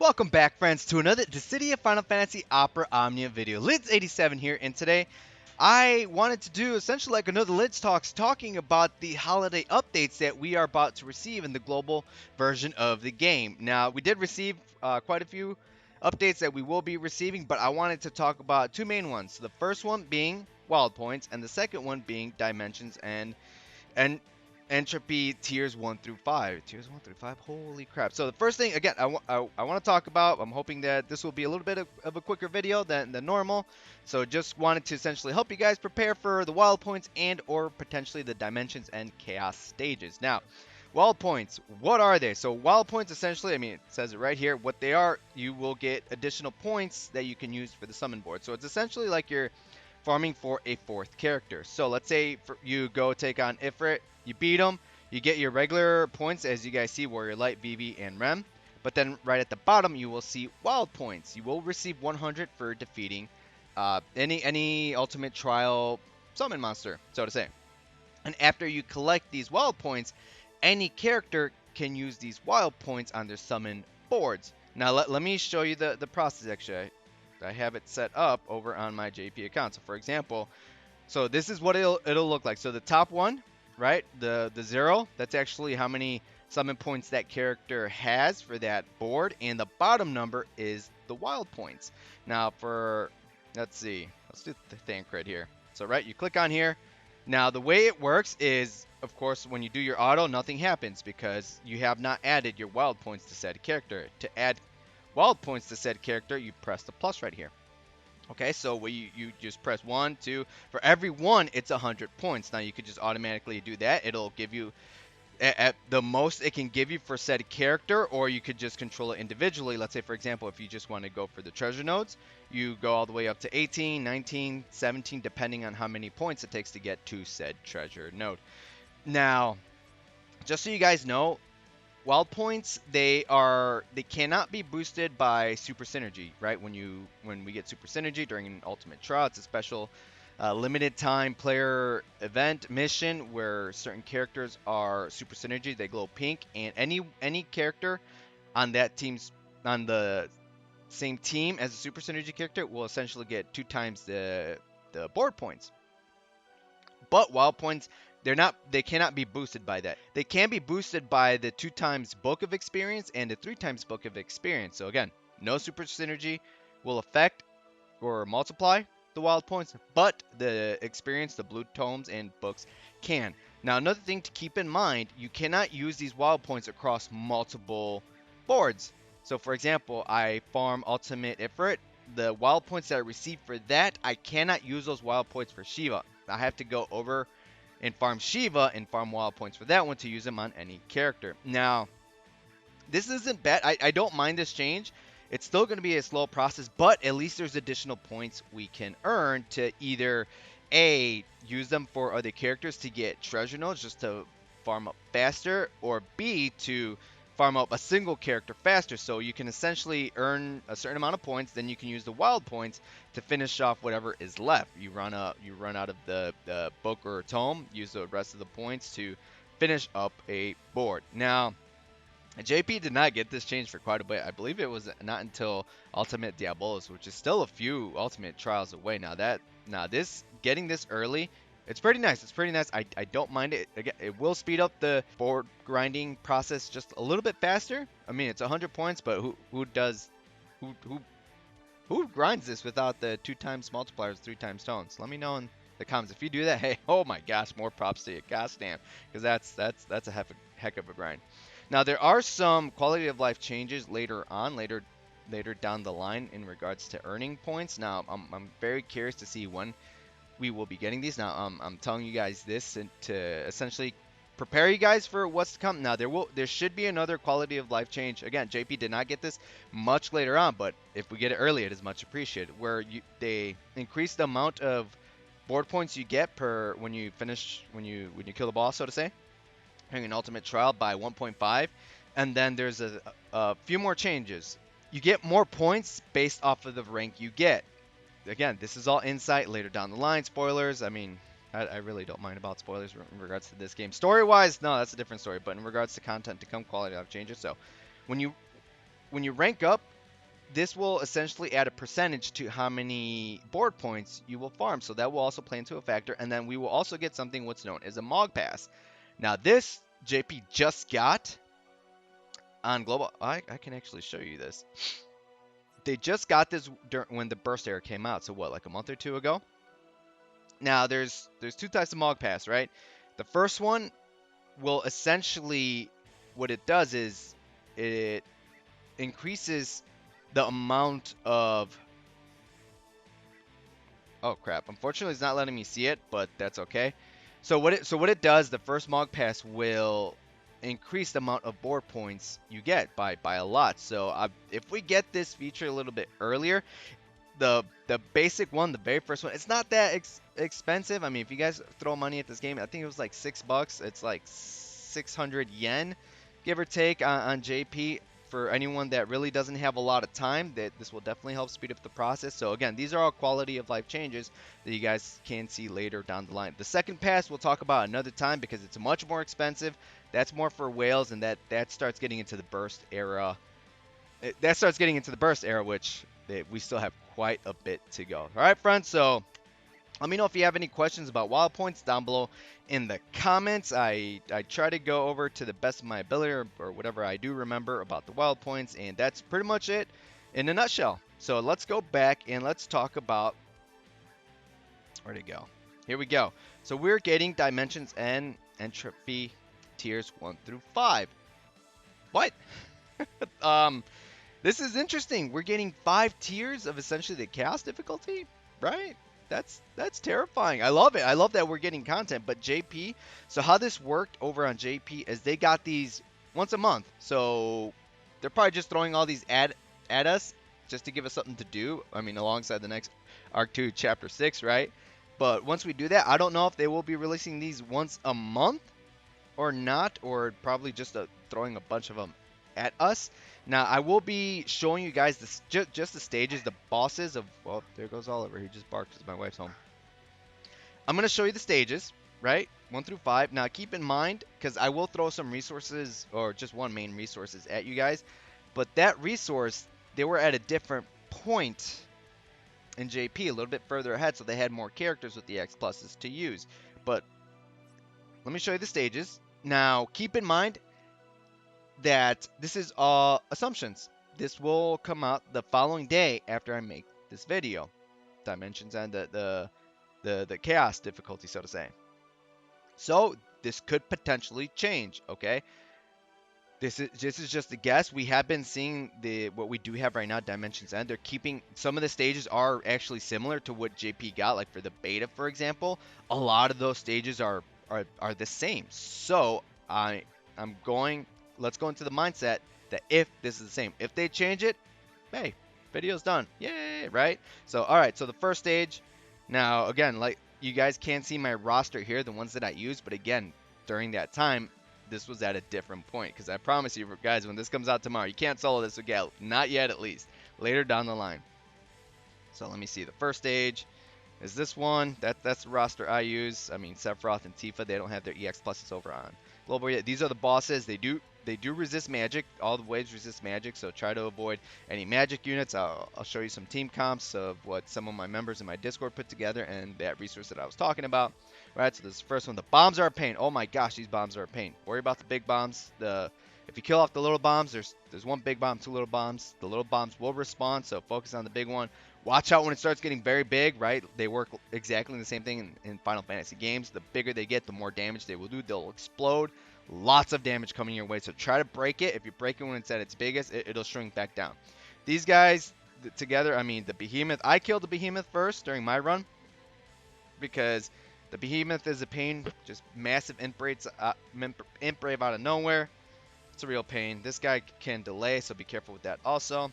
Welcome back, friends, to another The City of Final Fantasy Opera Omnia video. Lidz87 here, and today I wanted to do essentially like another Lidz Talks talking about the holiday updates that we are about to receive in the global version of the game. Now, we did receive quite a few updates that we will be receiving, but I wanted to talk about two main ones. So the first one being Wild Points, and the second one being Dimensions and entropy tiers 1 through 5. Tiers 1 through 5, holy crap. So the first thing, again, I want to talk about, I'm hoping that this will be a little bit of a quicker video than normal. So just wanted to essentially help you guys prepare for the wild points and or potentially the dimensions and chaos stages. Now, wild points, what are they? So wild points, essentially, I mean, it says it right here, what they are, you will get additional points that you can use for the summon board. So it's essentially like you're farming for a fourth character. So let's say you go take on Ifrit, you beat him, you get your regular points, as you guys see, Warrior Light, Vivi, and Rem. But then right at the bottom, you will see wild points. You will receive 100 for defeating any ultimate trial summon monster, so to say. And after you collect these wild points, any character can use these wild points on their summon boards. Now let me show you the process. Actually, I have it set up over on my JP account. So for example, so this is what it'll look like. So the top one, right, the 0, that's actually how many summon points that character has for that board, and the bottom number is the wild points. Now for, let's see, let's do the Thancred here. So right, you click on here. Now the way it works is, of course, when you do your auto, nothing happens because you have not added your wild points to said character. To add wild points to said character, you press the plus right here. Okay, so you just press 1, 2. For every 1, it's 100 points. Now, you could just automatically do that. It'll give you, at the most it can give you for said character, or you could just control it individually. Let's say, for example, if you just want to go for the treasure nodes, you go all the way up to 18, 19, 17, depending on how many points it takes to get to said treasure node. Now, just so you guys know, wild points, they cannot be boosted by super synergy, right? When we get super synergy during an ultimate trial, it's a special limited time player event mission where certain characters are super synergy, they glow pink, and any character on the same team as a super synergy character will essentially get 2 times the board points. But wild points, they cannot be boosted by that. They can be boosted by the 2 times book of experience and the 3 times book of experience. So again, no super synergy will affect or multiply the wild points, but the experience, the blue tomes and books can. Now another thing to keep in mind, you cannot use these wild points across multiple boards. So for example, I farm Ultimate Ifrit. The wild points that I receive for that, I cannot use those wild points for Shiva. I have to go over and farm Shiva and farm wild points for that one to use them on any character. Now, this isn't bad. I don't mind this change. It's still going to be a slow process, but at least there's additional points we can earn to either A, use them for other characters to get treasure nodes just to farm up faster, or B, to farm up a single character faster. So you can essentially earn a certain amount of points, then you can use the wild points to finish off whatever is left. You run out of the book or tome, use the rest of the points to finish up a board. Now, JP did not get this change for quite a bit. I believe it was not until Ultimate Diabolos, which is still a few Ultimate Trials away. Getting this early, it's pretty nice. It's pretty nice. I don't mind it. Again, it will speed up the board grinding process just a little bit faster. I mean, it's 100 points, but who grinds this without the 2 times multipliers, 3 times tones? Let me know in the comments if you do that. Hey, oh my gosh, more props to you. Gosh damn, because that's a heck of a grind. Now there are some quality of life changes later down the line in regards to earning points. Now I'm very curious to see when we will be getting these. Now I'm telling you guys this to essentially prepare you guys for what's to come. Now there should be another quality of life change. Again, JP did not get this much later on, but if we get it early, it is much appreciated. Where they increase the amount of board points you get per when you kill the boss, so to say, during an ultimate trial by 1.5, and then there's a few more changes. You get more points based off of the rank you get. Again, this is all insight later down the line. Spoilers, I mean, I really don't mind about spoilers in regards to this game. Story-wise, no, that's a different story. But in regards to content to come, quality of life changes. So when you rank up, this will essentially add a percentage to how many board points you will farm. So that will also play into a factor. And then we will also get something what's known as a Mog Pass. Now this JP just got on global. I can actually show you this. They just got this when the burst era came out. So what, like a month or two ago? Now there's two types of Mog Pass, right? The first one will essentially, what it does is it increases the amount of, oh crap, unfortunately it's not letting me see it, but that's okay. So what it does, the first Mog Pass will increase the amount of board points you get by a lot. So if we get this feature a little bit earlier, the basic one, the very first one, it's not that expensive. I mean, if you guys throw money at this game, I think it was like $6. It's like 600 yen, give or take, on JP. For anyone that really doesn't have a lot of time, that this will definitely help speed up the process. So again, these are all quality of life changes that you guys can see later down the line. The second pass we'll talk about another time because it's much more expensive. That's more for whales, and that starts getting into the burst era. That starts getting into the burst era, which we still have quite a bit to go. All right, friends. So let me know if you have any questions about wild points down below in the comments. I try to go over to the best of my ability or whatever I do remember about the wild points, and that's pretty much it in a nutshell. So let's go back and let's talk about, where'd it go? Here we go. So we're getting dimensions and entropy tiers 1 through 5. What? This is interesting. We're getting 5 tiers of essentially the chaos difficulty, right? That's terrifying. I love it. I love that we're getting content. But JP, so how this worked over on JP is they got these once a month. So they're probably just throwing all these at us just to give us something to do. I mean, alongside the next Arc 2 Chapter 6, right? But once we do that, I don't know if they will be releasing these once a month or not, or probably just throwing a bunch of them at us. Now, I will be showing you guys this, just the stages, the bosses of, well, there goes Oliver. He just barked because my wife's home. I'm going to show you the stages, right? 1 through 5. Now, keep in mind, because I will throw some resources, or just one main resources at you guys. But that resource, they were at a different point in JP, a little bit further ahead, so they had more characters with the X pluses to use. But let me show you the stages. Now, keep in mind that this is all assumptions. This will come out the following day after I make this video. Dimensions and the chaos difficulty, so to say. So this could potentially change, okay? This is just a guess. We have been seeing what we do have right now, Dimensions End. They're keeping some of the stages are actually similar to what JP got, like for the beta, for example. A lot of those stages are the same. So let's go into the mindset that if this is the same, if they change it, hey, video's done. Yay, right? So all right, so the first stage. Now again, like you guys can see my roster here, the ones that I use, but again, during that time, this was at a different point, because I promise you guys, when this comes out tomorrow, you can't solo this again. Not yet, at least. Later down the line. So let me see. The first stage is this one. That's the roster I use. I mean, Sephiroth and Tifa, they don't have their EX pluses over on global yet. These are the bosses. They do resist magic. All the waves resist magic, so try to avoid any magic units. I'll show you some team comps of what some of my members in my Discord put together and that resource that I was talking about. Right, so this is the first one. The bombs are a pain. Oh my gosh, these bombs are a pain. Worry about the big bombs. If you kill off the little bombs, there's one big bomb, 2 little bombs. The little bombs will respawn, so focus on the big one. Watch out when it starts getting very big, right? They work exactly the same thing in Final Fantasy games. The bigger they get, the more damage they will do. They'll explode. Lots of damage coming your way, so try to break it. If you break it when it's at its biggest, it'll shrink back down. These guys together, I mean, the behemoth. I killed the behemoth first during my run because the behemoth is a pain. Just massive imp brave out of nowhere. It's a real pain. This guy can delay, so be careful with that also.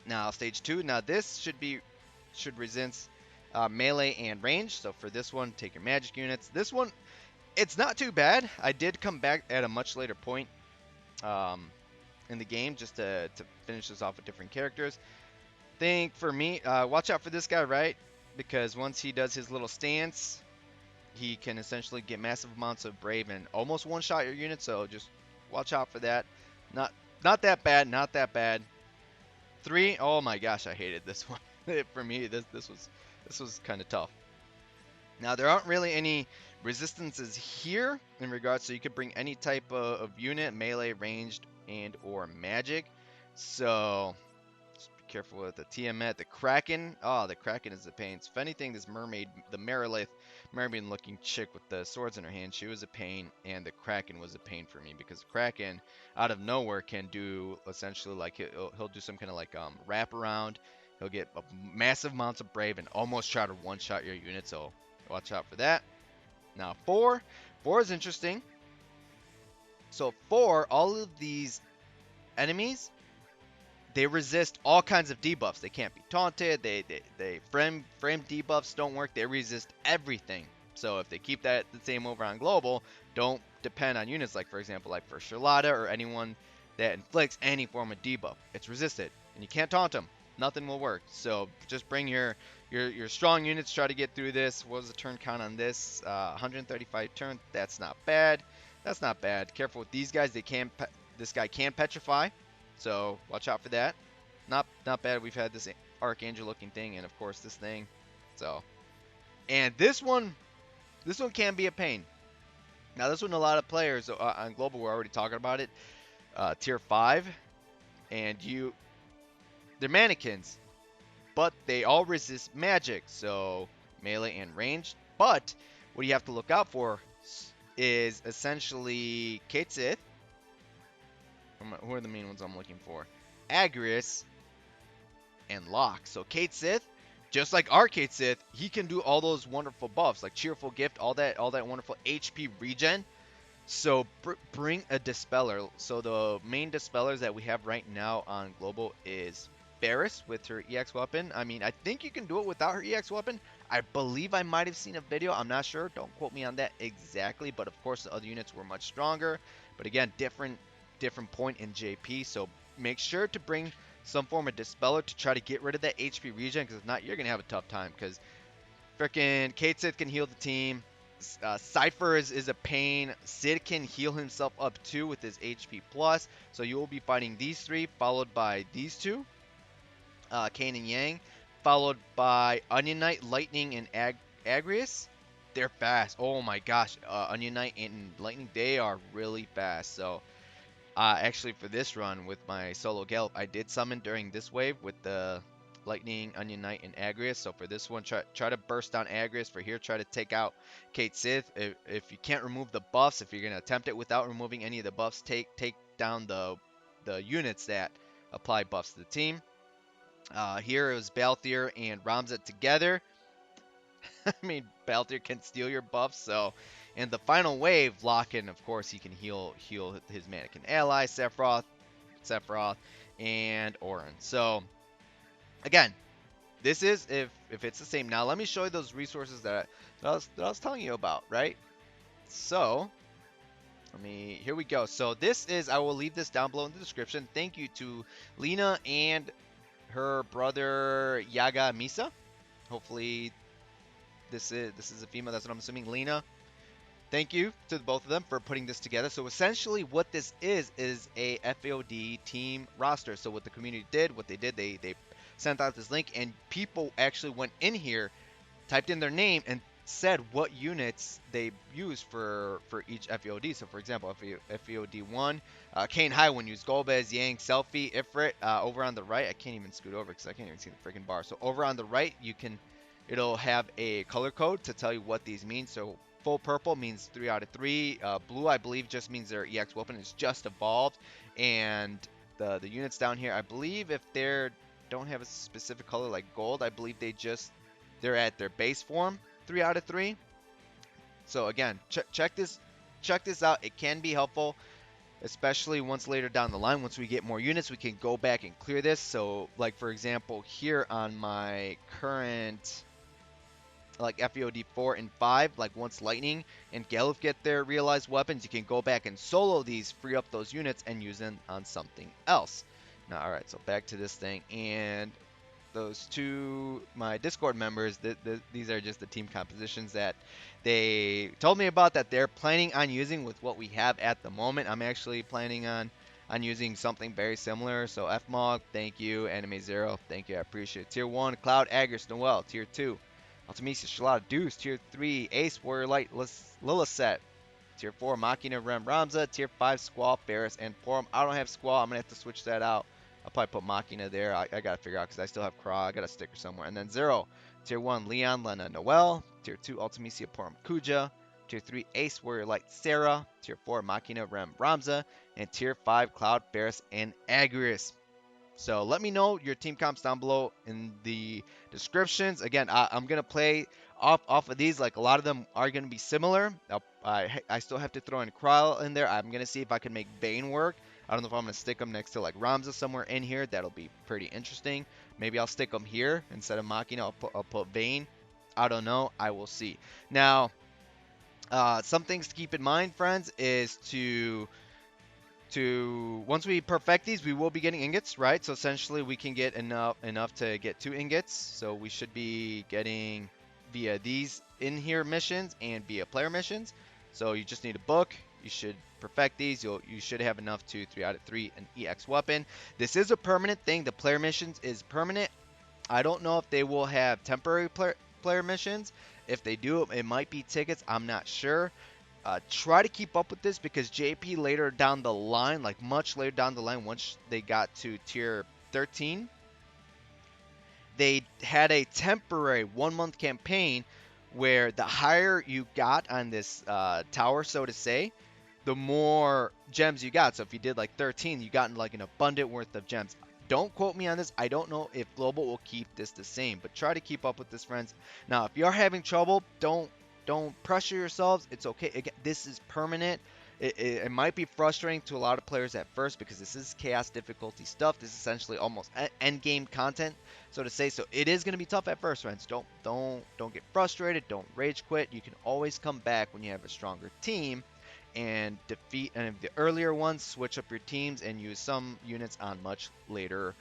Now, stage 2. Now, this should resist melee and range. So for this one, take your magic units. This one, it's not too bad. I did come back at a much later point in the game just to finish this off with different characters. Think for me, watch out for this guy, right? Because once he does his little stance, he can essentially get massive amounts of brave and almost one-shot your unit. So just watch out for that. Not that bad. Not that bad. 3. Oh my gosh, I hated this one. For me, this was kind of tough. Now there aren't really any resistances here in regards, so you could bring any type of unit, melee, ranged, and or magic. So just be careful with the Tiamat. The Kraken. Oh, the Kraken is a pain. If anything, this mermaid, the mermaid looking chick with the swords in her hand, she was a pain, and the Kraken was a pain for me because the Kraken, out of nowhere, can do essentially like he'll do some kind of like wraparound. He'll get massive amounts of brave and almost try to one-shot your unit. So watch out for that. Now 4 is interesting. So 4, all of these enemies, they resist all kinds of debuffs. They can't be taunted. They frame debuffs don't work. They resist everything. So if they keep that the same over on global, don't depend on units like, for example, like for Sherlotta or anyone that inflicts any form of debuff. It's resisted, and you can't taunt them. Nothing will work. So just bring your strong units. Try to get through this. What was the turn count on this? 135 turn. That's not bad. That's not bad. Careful with these guys. This guy can petrify. So watch out for that. Not bad. We've had this archangel looking thing, and of course this thing. So, and this one can be a pain. Now this one, a lot of players on global were already talking about it. Tier 5, and they're mannequins, but they all resist magic, so melee and ranged. But what you have to look out for is essentially Kate Sith. Who are the main ones I'm looking for? Agrias and Locke. So Kate Sith, just like our Kate Sith, he can do all those wonderful buffs like Cheerful Gift, all that wonderful HP regen. So bring a Dispeller. So the main Dispellers that we have right now on global is Faris with her EX weapon. I mean, I think you can do it without her EX weapon. I believe I might have seen a video. I'm not sure. Don't quote me on that exactly. But of course, the other units were much stronger. But again, different point in JP, so make sure to bring some form of Dispeller to try to get rid of that HP regen, because if not, you're going to have a tough time, because freaking Kate Sith can heal the team, Cypher is a pain, Sid can heal himself up too with his HP plus, so you will be fighting these 3, followed by these 2, Kane and Yang, followed by Onion Knight, Lightning, and Agrias. They're fast. Oh my gosh, Onion Knight and Lightning, they are really fast, so actually, for this run with my solo Gallop, I did summon during this wave with the Lightning, Onion Knight, and Agrias. So for this one, try to burst down Agrias. For here, try to take out Kate Sith. If you can't remove the buffs, if you're going to attempt it without removing any of the buffs, take down the units that apply buffs to the team. Here it was Balthier and Ramza together. I mean, Balthier can steal your buffs, so... In the final wave, Lock-in, of course, he can heal his mannequin ally, Sephiroth, and Orin. So, again, this is if it's the same. Now, let me show you those resources that I was telling you about, right? So, here we go. So, this is, I will leave this down below in the description. Thank you to Lena and her brother, Yaga Misa. Hopefully, this is a female, that's what I'm assuming, Lena. Thank you to both of them for putting this together. So essentially what this is a FEOD team roster. So what the community did, they sent out this link, and people actually went in here, typed in their name, and said what units they use for each FEOD. So for example, FEOD 1, Kane Highwind used Golbez, Yang, Selfie, Ifrit. Over on the right, I can't even scoot over because I can't even see the freaking bar. So over on the right, it'll have a color code to tell you what these mean. So full purple means 3 out of 3. Blue, I believe, just means their EX weapon is just evolved. And the units down here, I believe if they don't have a specific color like gold, I believe they're at their base form, 3 out of 3. So again, check this out. It can be helpful, especially once later down the line, once we get more units, we can go back and clear this. So like for example, here on my current like FEOD 4 and 5, like once Lightning and Galuf get their realized weapons, you can go back and solo these, free up those units, and use them on something else. Now, alright, so back to this thing, and those two, my Discord members, these are just the team compositions that they told me about that they're planning on using with what we have at the moment. I'm actually planning on on using something very similar. So FMog, thank you. Anime Zero, thank you. I appreciate it. Tier 1, Cloud, Agrias, Noel. Tier 2, Ultimecia, Sherlotta, Deuce. Tier 3, Ace, Warrior Light, Lilisette. Tier 4, Machina, Ramza. Tier 5, Squall, Faris, and Porom. I don't have Squall. I'm going to have to switch that out. I'll probably put Machina there. I got to figure out because I still have Craw. I got a sticker somewhere. And then 0, Tier 1, Leon, Lenna, Noel. Tier 2, Ultimecia, Porom, Kuja. Tier 3, Ace, Warrior Light, Serah. Tier 4, Machina, Ramza. And Tier 5, Cloud, Faris, and Agrias. So let me know your team comps down below in the descriptions. Again, I'm gonna play off of these. Like a lot of them are gonna be similar. I still have to throw in Krile in there. I'm gonna see if I can make Bane work. I don't know if I'm gonna stick them next to like Ramza somewhere in here. That'll be pretty interesting. Maybe I'll stick them here instead of Machina. I'll put Bane. I don't know. I will see. Now, some things to keep in mind, friends, is to once we perfect these, we will be getting ingots, right? So essentially we can get enough to get 2 ingots. So we should be getting via these in here missions and via player missions. So you just need a book. You should perfect these. You should have enough to 3 out of 3 an EX weapon. This is a permanent thing. The player missions is permanent. I don't know if they will have temporary player missions. If they do, it might be tickets. I'm not sure. Try to keep up with this because JP later down the line, like much later down the line, once they got to tier 13, they had a temporary 1-month campaign where the higher you got on this tower, so to say, the more gems you got. So if you did like 13, you got like an abundant worth of gems. Don't quote me on this. I don't know if Global will keep this the same, but try to keep up with this, friends. Now, if you're having trouble, don't pressure yourselves. It's okay. Again, this is permanent. It might be frustrating to a lot of players at first because this is chaos difficulty stuff. This is essentially almost end game content, so to say. So it is going to be tough at first, friends. Don't get frustrated. Don't rage quit. You can always come back when you have a stronger team and defeat and the earlier ones. Switch up your teams and use some units on much later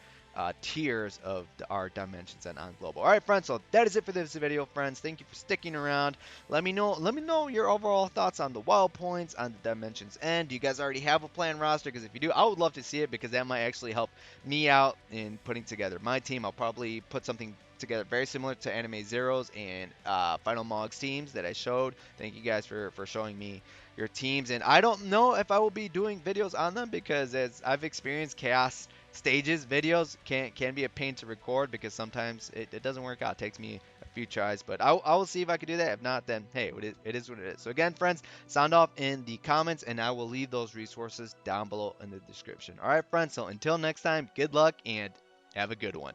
tiers of our dimensions and on global. All right, friends, so that is it for this video, friends. Thank you for sticking around. Let me know your overall thoughts on the wild points, on the dimensions end. Do you guys already have a planned roster? Because if you do, I would love to see it because that might actually help me out in putting together my team. I'll probably put something together very similar to Anime Zero's and FMogs Teams that I showed. Thank you guys for showing me your teams, and I don't know if I will be doing videos on them because as I've experienced, chaos stages videos can be a pain to record because sometimes it doesn't work out. It takes me a few tries, but I will see if I can do that. If not, then hey, it is what it is. So again, friends, sound off in the comments and I will leave those resources down below in the description. All right, friends, so until next time, good luck and have a good one.